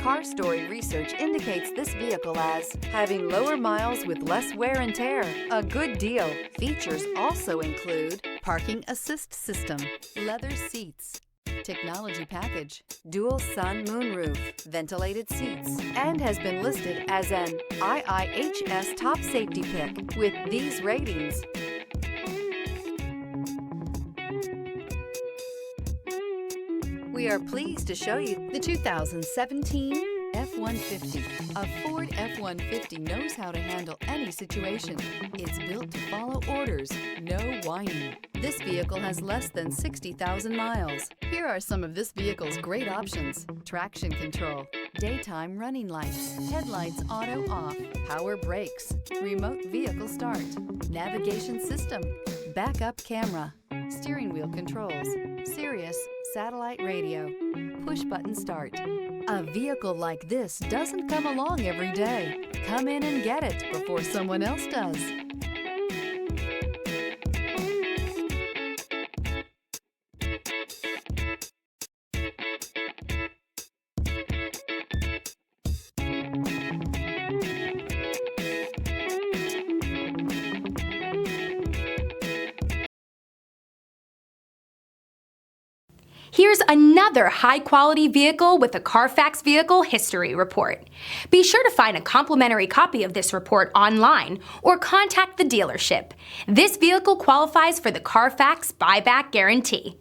Car Story research indicates this vehicle as having lower miles with less wear and tear. A good deal. Features also include parking assist system, leather seats, technology package, dual sun moonroof, ventilated seats, and has been listed as an IIHS top safety pick with these ratings. We are pleased to show you the 2017 F-150. A Ford F-150 knows how to handle any situation. It's built to follow orders, no whining. This vehicle has less than 60,000 miles. Here are some of this vehicle's great options: traction control, daytime running lights, headlights auto off, power brakes, remote vehicle start, navigation system, backup camera, steering wheel controls, Sirius satellite radio, push button start. A vehicle like this doesn't come along every day. Come in and get it before someone else does. Here's another high-quality vehicle with a Carfax Vehicle History Report. Be sure to find a complimentary copy of this report online or contact the dealership. This vehicle qualifies for the Carfax Buyback Guarantee.